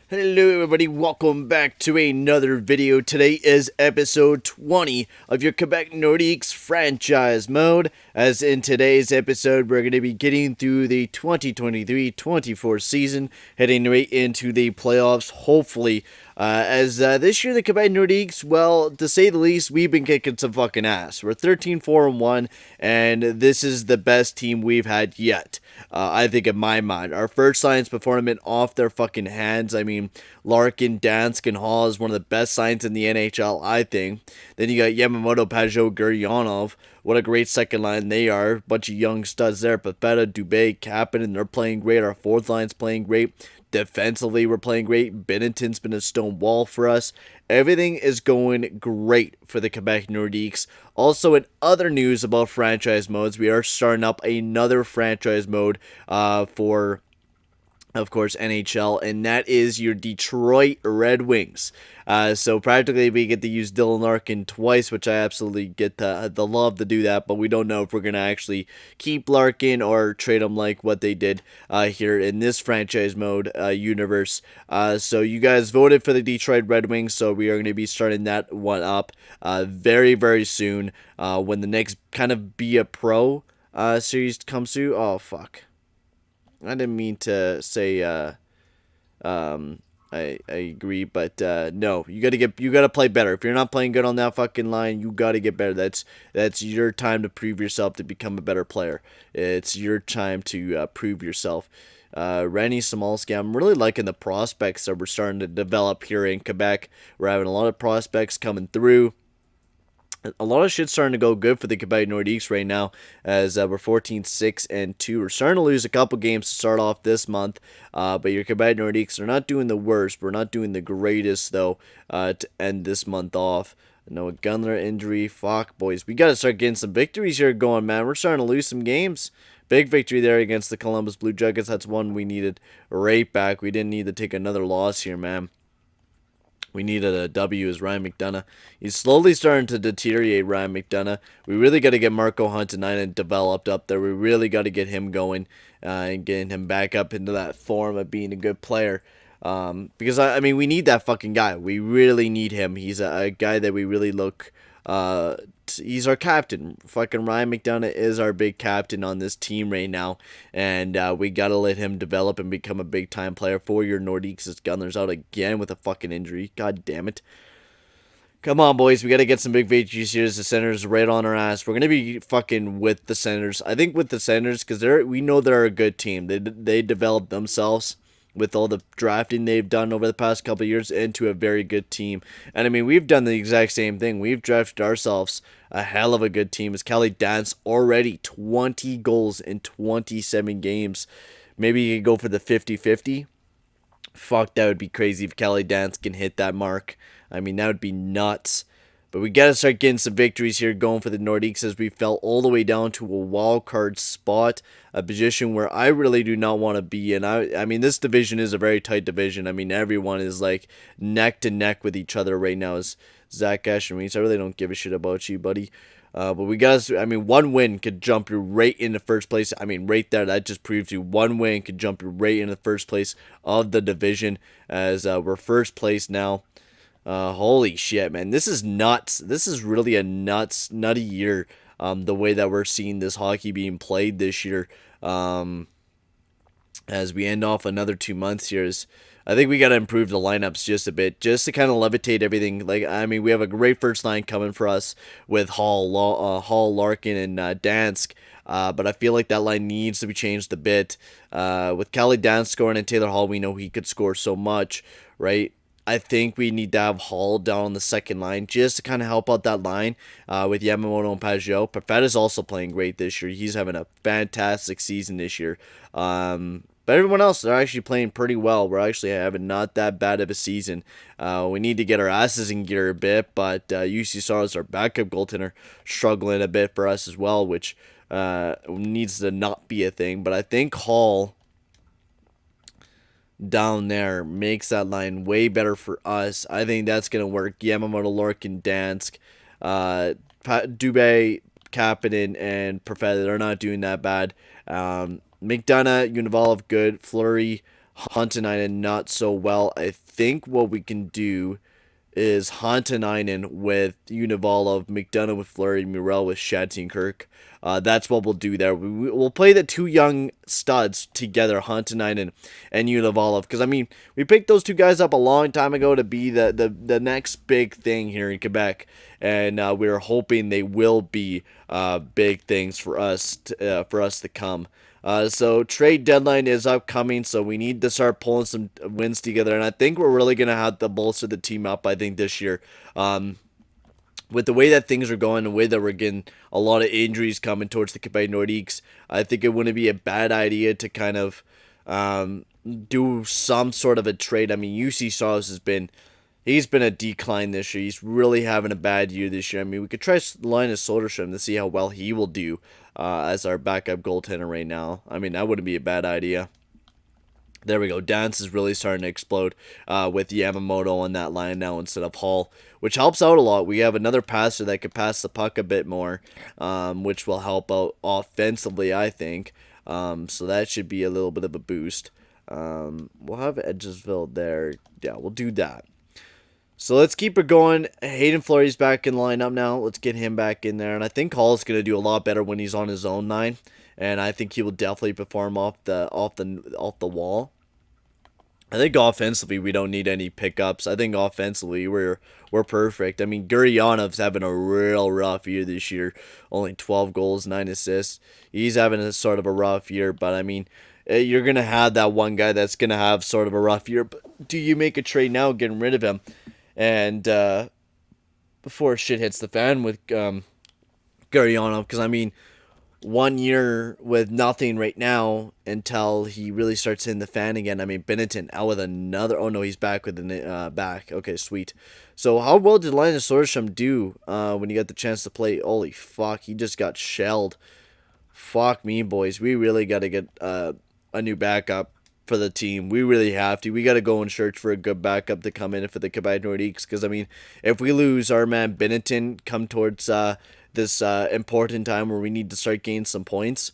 Hello everybody, welcome back to another video. Today is episode 20 of your Quebec Nordiques franchise mode. As in today's episode, we're going to be getting through the 2023-24 season, heading right into the playoffs, hopefully. This year the Quebec Nordiques, well, to say the least, we've been kicking some fucking ass. We're 13-4-1, and this is the best team we've had yet. I think in my mind. Our first line's performing off their fucking hands. I mean, Larkin, Dansk, and Hall is one of the best lines in the NHL, I think. Then you got Yamamoto, Pajot, Gurianov. What a great second line they are. Bunch of young studs there. Papetta, Dubé, Kapanen, they're playing great. Our fourth line's playing great. Defensively, we're playing great. Binnington's been a stone wall for us. Everything is going great for the Quebec Nordiques. Also, in other news about franchise modes, we are starting up another franchise mode for, of course, NHL, and that is your Detroit Red Wings. So practically we get to use Dylan Larkin twice, which I absolutely get the love to do that, but we don't know if we're going to actually keep Larkin or trade him like what they did here in this franchise mode universe. So you guys voted for the Detroit Red Wings, so we are going to be starting that one up very, very soon when the next kind of Be a Pro series comes through. Oh, fuck. I didn't mean to say I agree, but no, you gotta play better. If you're not playing good on that fucking line, you gotta get better. That's your time to prove yourself to become a better player. It's your time to prove yourself. Randy Samalski, I'm really liking the prospects that we're starting to develop here in Quebec. We're having a lot of prospects coming through. A lot of shit's starting to go good for the Quebec Nordiques right now, as we're 14-6-2. We're starting to lose a couple games to start off this month, but your Quebec Nordiques are not doing the worst. We're not doing the greatest, though, to end this month off. No Gunler injury. Fuck, boys. We got to start getting some victories here going, man. We're starting to lose some games. Big victory there against the Columbus Blue Jackets. That's one we needed right back. We didn't need to take another loss here, man. We needed a W as Ryan McDonagh. He's slowly starting to deteriorate, Ryan McDonagh. We really got to get Marco Huntinainen developed up there. We really got to get him going and getting him back up into that form of being a good player. Because, I mean, we need that fucking guy. We really need him. He's a guy that we really look... he's our captain. Fucking Ryan McDonagh is our big captain on this team right now, and we gotta let him develop and become a big time player for your Nordiques. As Gunler's out again with a fucking injury. God damn it. Come on, boys. We gotta get some big victories here. The Senators right on our ass. We're gonna be fucking with the Senators. I think with the Senators, because we know they're a good team. They developed themselves with all the drafting they've done over the past couple of years into a very good team. And I mean, we've done the exact same thing. We've drafted ourselves a hell of a good team. As Kelly Dance already 20 goals in 27 games. Maybe you could go for the 50-50. Fuck, that would be crazy if Kelly Dance can hit that mark. I mean, that would be nuts. But we got to start getting some victories here going for the Nordiques, as we fell all the way down to a wild card spot, a position where I really do not want to be in. I mean, this division is a very tight division. I mean, everyone is like neck to neck with each other right now. As Zach Ashton Reese, I really don't give a shit about you, buddy. But we got, I mean, one win could jump you right in the first place. I mean, right there, that just proves you one win could jump you right in the first place of the division, as we're first place now. Holy shit, man. This is nuts. This is really a nutty year. The way that we're seeing this hockey being played this year. As we end off another 2 months here, I think we got to improve the lineups just a bit, just to kind of levitate everything. Like, I mean, we have a great first line coming for us with Hall, Larkin, and Dansk. But I feel like that line needs to be changed a bit. With Kelly Dansk scoring and Taylor Hall, we know he could score so much, right? I think we need to have Hall down on the second line just to kind of help out that line with Yamamoto and Pajot. Perfett is also playing great this year. He's having a fantastic season this year. But everyone else, they're actually playing pretty well. We're actually having not that bad of a season. We need to get our asses in gear a bit, but UC Saros, our backup goaltender, struggling a bit for us as well, which needs to not be a thing. But I think Hall down there makes that line way better for us. I think that's going to work. Yamamoto, Larkin, Dansk, Dubé, Kapanen, and Perfetta, they're not doing that bad. McDonagh, Univalov, good. Fleury, Haantanainen not so well. I think what we can do is Haantanainen with Univalov, McDonagh with Fleury, Murrell with Shattenkirk. That's what we'll do there. We'll play the two young studs together, Haantanainen and Univalov. Because, I mean, we picked those two guys up a long time ago to be the next big thing here in Quebec. And we're hoping they will be big things for us to come. So trade deadline is upcoming, so we need to start pulling some wins together, and I think we're really gonna have to bolster the team up. I think this year, with the way that things are going, the way that we're getting a lot of injuries coming towards the Quebec Nordiques, I think it wouldn't be a bad idea to kind of do some sort of a trade. I mean, UC Saros he's been a decline this year. He's really having a bad year this year. I mean, we could try Linus Soderstrom to see how well he will do as our backup goaltender right now. I mean, that wouldn't be a bad idea. There we go. Dance is really starting to explode with Yamamoto on that line now instead of Hall, which helps out a lot. We have another passer that could pass the puck a bit more, which will help out offensively, I think. So that should be a little bit of a boost. We'll have Edgesville there. Yeah, we'll do that. So let's keep it going. Haydn Fleury's back in lineup now. Let's get him back in there. And I think Hall's going to do a lot better when he's on his own line. And I think he will definitely perform off the wall. I think offensively we don't need any pickups. I think offensively we're perfect. I mean, Gurianov's having a real rough year this year. Only 12 goals, 9 assists. He's having a sort of a rough year, but I mean, you're going to have that one guy that's going to have sort of a rough year. But do you make a trade now getting rid of him? And before shit hits the fan with Gurianov, because I mean, 1 year with nothing right now until he really starts hitting the fan again. I mean, Binnington out with another. Oh no, he's back with the back. Okay, sweet. So how well did Linus Soderstrom do when he got the chance to play? Holy fuck, he just got shelled. Fuck me, boys. We really got to get a new backup for the team. We really have to. We got to go and search for a good backup to come in for the Quebec Nordiques. Because, I mean, if we lose our man Binnington come towards this important time where we need to start gaining some points,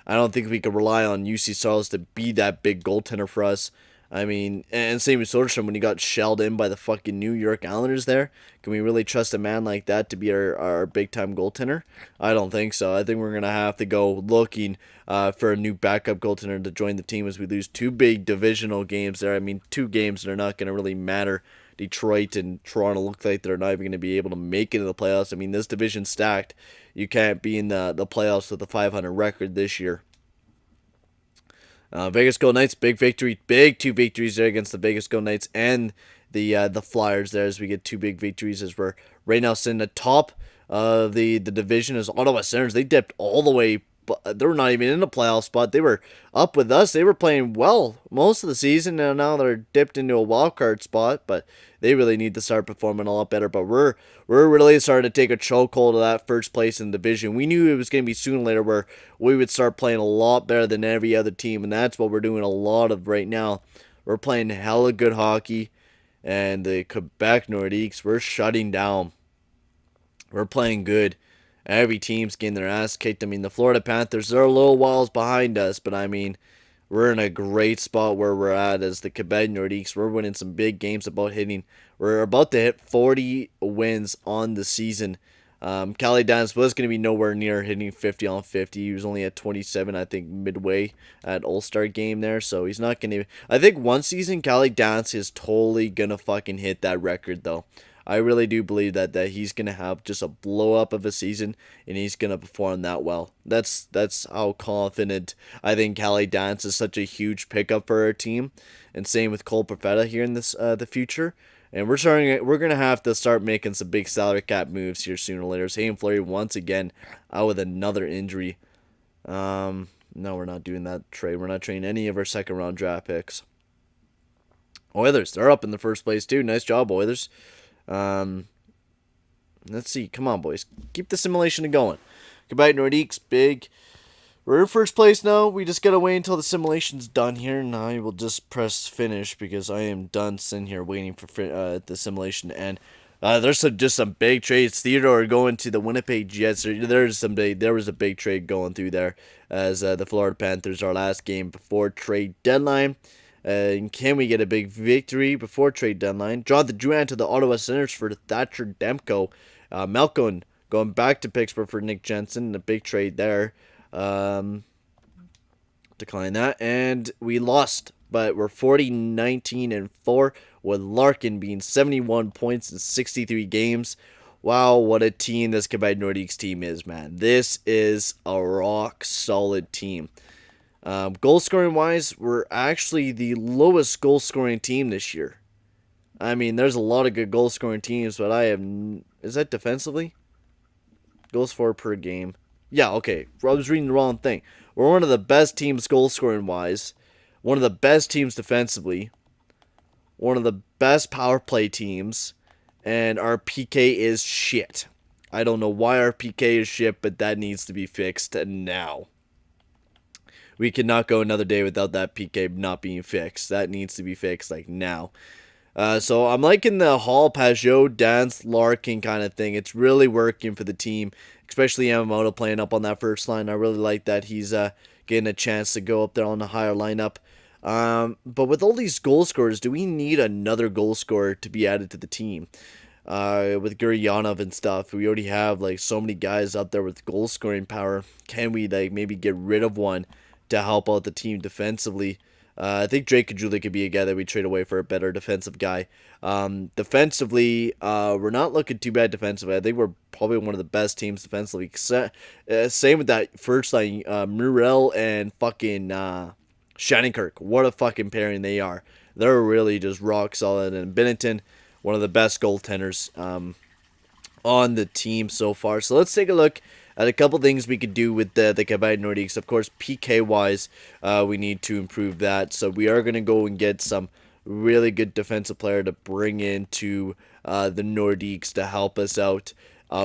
I don't think we can rely on UC Saros to be that big goaltender for us. I mean, and same with Soderstrom when he got shelled in by the fucking New York Islanders there. Can we really trust a man like that to be our big-time goaltender? I don't think so. I think we're going to have to go looking for a new backup goaltender to join the team as we lose two big divisional games there. I mean, two games that are not going to really matter. Detroit and Toronto look like they're not even going to be able to make it in the playoffs. I mean, this division's stacked. You can't be in the playoffs with a 500 record this year. Vegas Golden Knights, big victory, big 2 victories there against the Vegas Golden Knights and the Flyers there as we get 2 big victories as we're right now sitting atop of the division as Ottawa Senators. They dipped all the way, but they were not even in the playoff spot. They were up with us. They were playing well most of the season, and now they're dipped into a wild card spot, but they really need to start performing a lot better. But we're really starting to take a chokehold of that first place in the division. We knew it was going to be sooner or later where we would start playing a lot better than every other team, and that's what we're doing a lot of right now. We're playing hella good hockey, and the Quebec Nordiques, we're shutting down. We're playing good. Every team's getting their ass kicked. I mean, the Florida Panthers, they're a little whiles behind us, but I mean, we're in a great spot where we're at as the Quebec Nordiques. We're winning some big games we're about to hit 40 wins on the season. Cali Dance was going to be nowhere near hitting 50 on 50. He was only at 27, I think, midway at All-Star game there. So he's not going to... I think one season, Cali Dance is totally going to fucking hit that record, though. I really do believe that he's going to have just a blow-up of a season, and he's going to perform that well. That's how confident I think Cali Dance is such a huge pickup for our team. And same with Cole Perfetta here in this the future. And we're going to have to start making some big salary cap moves here sooner or later. Haydn Fleury once again out with another injury. No, we're not doing that trade. We're not trading any of our second-round draft picks. Oilers, they're up in the first place too. Nice job, Oilers. Let's see. Come on, boys. Keep the simulation going. Quebec Nordiques, big. We're in first place now. We just gotta wait until the simulation's done here, and I will just press finish because I am done sitting here waiting for the simulation to end. There's just some big trades. Theodore going to the Winnipeg Jets. There was a big trade going through there as the Florida Panthers, our last game before trade deadline. And can we get a big victory before trade deadline? Jonathan Drouin to the Ottawa Senators for Thatcher Demko. Malcolm going back to Pittsburgh for Nick Jensen. A big trade there. Decline that. And we lost, but we're 40-19-4 with Larkin being 71 points in 63 games. Wow, what a team this Quebec Nordiques team is, man. This is a rock solid team. Goal scoring wise, we're actually the lowest goal scoring team this year. I mean, there's a lot of good goal scoring teams, but I have. Is that defensively? Goals for per game. Yeah, okay. I was reading the wrong thing. We're one of the best teams goal scoring wise. One of the best teams defensively. One of the best power play teams. And our PK is shit. I don't know why our PK is shit, but that needs to be fixed now. We cannot go another day without that PK not being fixed. That needs to be fixed, like, now. So I'm liking the Hall, Pajot, Dance, Larkin kind of thing. It's really working for the team, especially Yamamoto playing up on that first line. I really like that he's getting a chance to go up there on the higher lineup. But with all these goal scorers, do we need another goal scorer to be added to the team? With Gurianov and stuff, we already have like so many guys up there with goal scoring power. Can we like maybe get rid of one to help out the team defensively? I think Drake Kajula could be a guy that we trade away for a better defensive guy. Defensively, we're not looking too bad defensively. I think we're probably one of the best teams defensively. Same with that first line, Murrell and fucking Shattenkirk. What a fucking pairing they are. They're really just rock solid. And Binnington, one of the best goaltenders on the team so far. So let's take a look at a couple things we could do with the Quebec Nordiques. Of course, PK-wise, we need to improve that. So we are going to go and get some really good defensive player to bring into the Nordiques to help us out.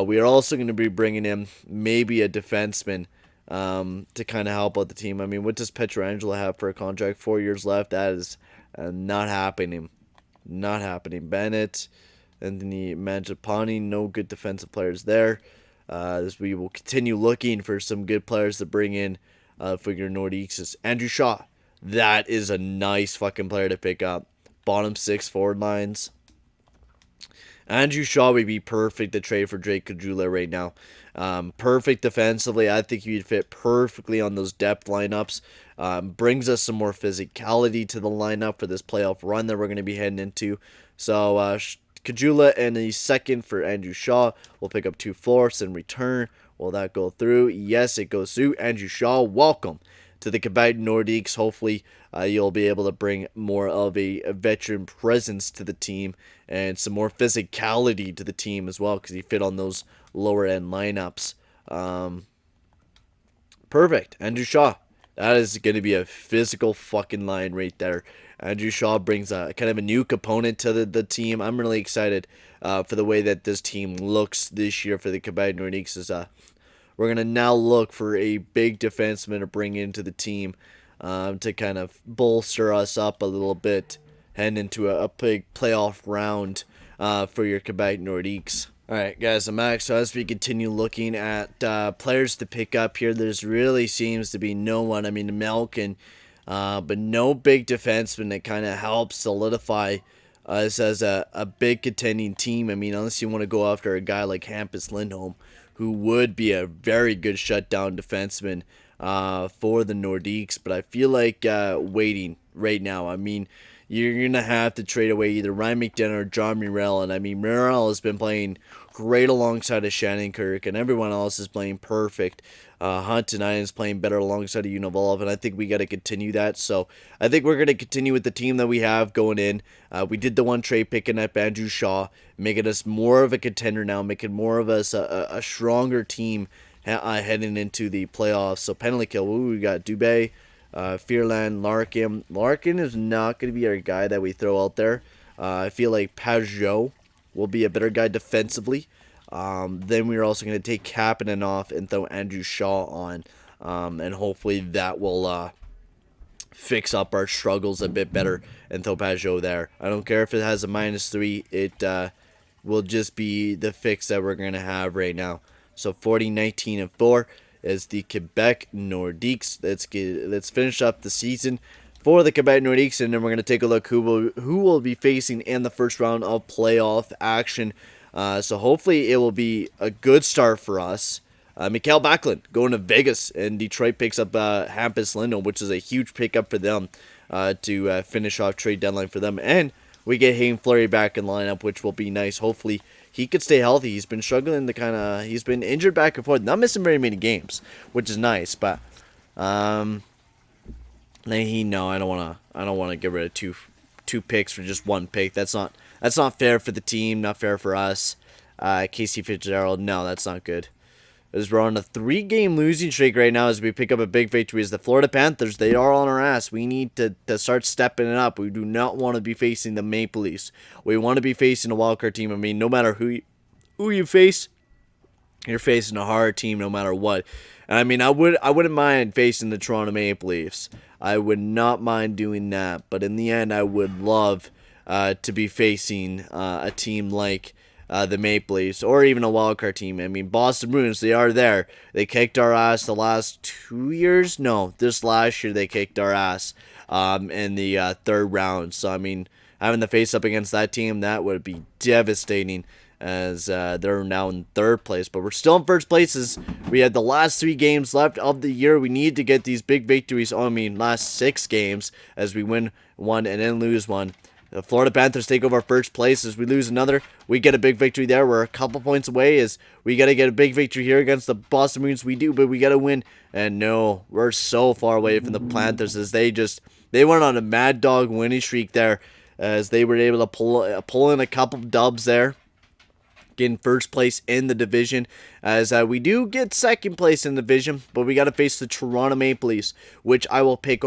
We are also going to be bringing in maybe a defenseman to kind of help out the team. I mean, what does Pietrangelo have for a contract? 4 years left. That is not happening. Not happening. Bennett, Anthony Mangiapane, no good defensive players there. As we will continue looking for some good players to bring in for your Nordiques. Is Andrew Shaw. That is a nice fucking player to pick up. Bottom 6 forward lines. Andrew Shaw would be perfect to trade for Drake Kajula right now. Perfect defensively. I think he'd fit perfectly on those depth lineups. Brings us some more physicality to the lineup for this playoff run that we're going to be heading into. So, Kajula and a second for Andrew Shaw. We'll pick up 2 fourths in return. Will that go through? Yes, it goes through. Andrew Shaw, welcome to the Quebec Nordiques. Hopefully, you'll be able to bring more of a veteran presence to the team and some more physicality to the team as well, because he fit on those lower end lineups. Perfect. Andrew Shaw. That is going to be a physical fucking line right there. Andrew Shaw brings a kind of a new component to the team. I'm really excited for the way that this team looks this year for the Quebec Nordiques. We're going to now look for a big defenseman to bring into the team to kind of bolster us up a little bit, heading into a big playoff round for your Quebec Nordiques. Alright guys, I'm back. So as we continue looking at players to pick up here, there's really seems to be no one. I mean, Malkin, but no big defenseman that kind of helps solidify us as a big contending team. I mean, unless you want to go after a guy like Hampus Lindholm, who would be a very good shutdown defenseman for the Nordiques. But I feel like waiting right now. I mean, you're going to have to trade away either Ryan McDonagh or John Murrell. And I mean, Murrell has been playing great alongside of Shattenkirk, and everyone else is playing perfect. Hunt and I is playing better alongside of Univolov, and I think we got to continue that. So I think we're going to continue with the team that we have going in. We did the one trade picking up Andrew Shaw, making us more of a contender now, making more of us a stronger team heading into the playoffs. So penalty kill, we got Dubé, Fearland, Larkin. Larkin is not going to be our guy that we throw out there. I feel like Pajot will be a better guy defensively. Then we're also going to take Kapanen off and throw Andrew Shaw on. And hopefully that will fix up our struggles a bit better and throw Pajot there. I don't care if it has a -3. It will just be the fix that we're going to have right now. So 40-19-4 is the Quebec Nordiques. Let's finish up the season for the Quebec Nordiques, and then we're going to take a look who will be facing in the first round of playoff action. So hopefully it will be a good start for us. Mikael Backlund going to Vegas, and Detroit picks up Hampus Lindholm, which is a huge pickup for them to finish off trade deadline for them. And we get Haydn Fleury back in lineup, which will be nice. Hopefully he could stay healthy. He's been struggling to he's been injured back and forth, not missing very many games, which is nice. But no, I don't want to get rid of two picks for just one pick. That's not fair for the team, not fair for us. Casey Fitzgerald, no, that's not good. As we're on a 3-game losing streak right now as we pick up a big victory as the Florida Panthers. They are on our ass. We need to start stepping it up. We do not want to be facing the Maple Leafs. We want to be facing a wildcard team. I mean, no matter who you face, you're facing a hard team no matter what. And I mean, I wouldn't mind facing the Toronto Maple Leafs. I would not mind doing that. But in the end, I would love to be facing a team like the Maple Leafs, or even a wildcard team. I mean, Boston Bruins, they are there. They kicked our ass the last 2 years. No, this last year they kicked our ass in the third round. So, I mean, having to face up against that team, that would be devastating, as they're now in third place. But we're still in first place as we had the last 3 games left of the year. We need to get these big victories. Last 6 games, as we win one and then lose one. The Florida Panthers take over first place. As we lose another, we get a big victory there. We're a couple points away as we got to get a big victory here against the Boston Bruins. We do, but we got to win. And no, we're so far away from the Panthers as they went on a mad dog winning streak there, as they were able to pull in a couple dubs there, getting first place in the division, as we do get second place in the division, but we got to face the Toronto Maple Leafs, which I will pick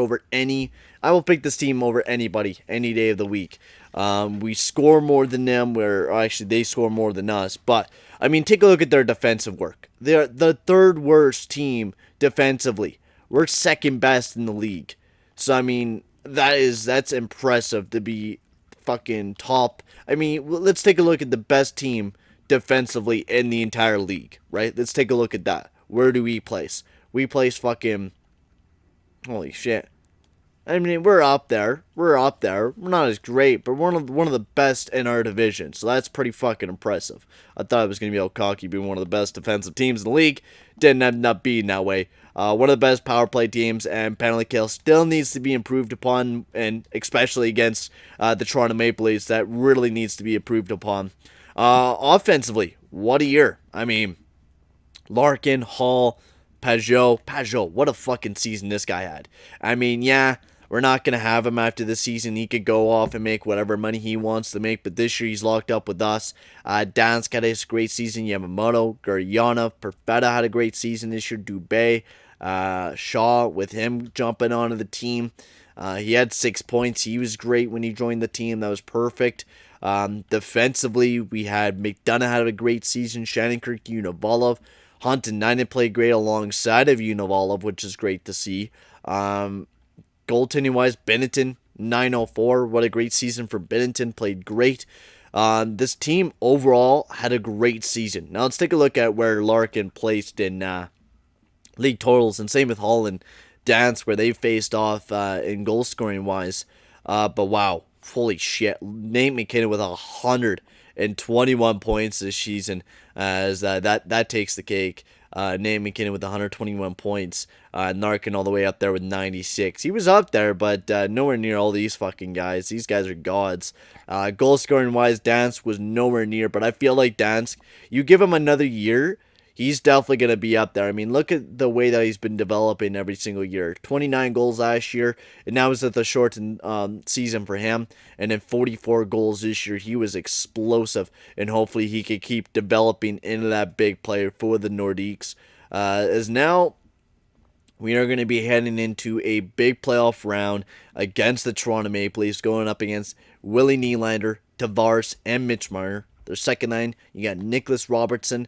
this team over anybody any day of the week. We score more than them, they score more than us. But I mean, take a look at their defensive work. They're the third worst team defensively. We're second best in the league. So I mean, that's impressive to be fucking top. I mean, let's take a look at the best team defensively in the entire league, right? Let's take a look at that. Where do we place? We place fucking, holy shit. I mean, we're up there. We're not as great, but we're one of the best in our division. So that's pretty fucking impressive. I thought it was going to be all cocky, being one of the best defensive teams in the league. Didn't end up being that way. One of the best power play teams, and penalty kill still needs to be improved upon, and especially against the Toronto Maple Leafs, that really needs to be improved upon. Offensively, what a year. I mean, Larkin, Hall, Pajot, what a fucking season this guy had. I mean, yeah, we're not going to have him after this season. He could go off and make whatever money he wants to make, but this year he's locked up with us. Dansk had a great season. Yamamoto, Gurianov, Perfetta had a great season this year. Dubé, Shaw, with him jumping onto the team. He had 6 points. He was great when he joined the team. That was perfect. Defensively, we had McDonagh had a great season. Shattenkirk, Univolov, Hunt and Nine played great alongside of Univolov, which is great to see. Goaltending wise, Binnington 904. What a great season for Binnington. Played great. This team overall had a great season. Now let's take a look at where Larkin placed in league totals, and same with Hall and Dansk, where they faced off in goal scoring wise. But wow. Holy shit. Nate McKinnon with 121 points this season, as that takes the cake. Nate McKinnon with 121 points. Narkin all the way up there with 96. He was up there, but nowhere near all these fucking guys. These guys are gods. Goal scoring wise, Dansk was nowhere near, but I feel like Dansk, you give him another year, he's definitely going to be up there. I mean, look at the way that he's been developing every single year. 29 goals last year, and that was at the shortened season for him. And then 44 goals this year. He was explosive, and hopefully he could keep developing into that big player for the Nordiques. As now, we are going to be heading into a big playoff round against the Toronto Maple Leafs, going up against Willie Nylander, Tavares, and Mitch Marner. Their second line, you got Nicholas Robertson,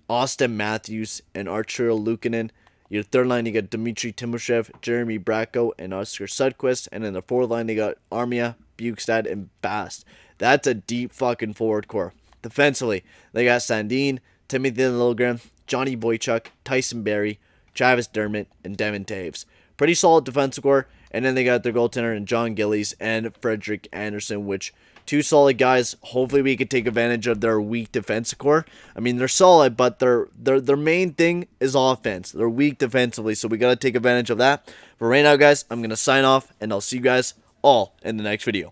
Austin Matthews, and Arturo Luukkonen. Your third line, you got Dmitry Timoshev, Jeremy Bracco, and Oscar Sudquist. And in the fourth line, they got Armia, Bukestad, and Bast. That's a deep fucking forward core. Defensively, they got Sandin, Timothy Liljegren, Johnny Boychuk, Tyson Barrie, Travis Dermott, and Devin Taves. Pretty solid defensive core. And then they got their goaltender in John Gillies and Frederick Anderson, which two solid guys. Hopefully we can take advantage of their weak defensive core. I mean, they're solid, but their main thing is offense. They're weak defensively, so we got to take advantage of that. But right now, guys, I'm going to sign off, and I'll see you guys all in the next video.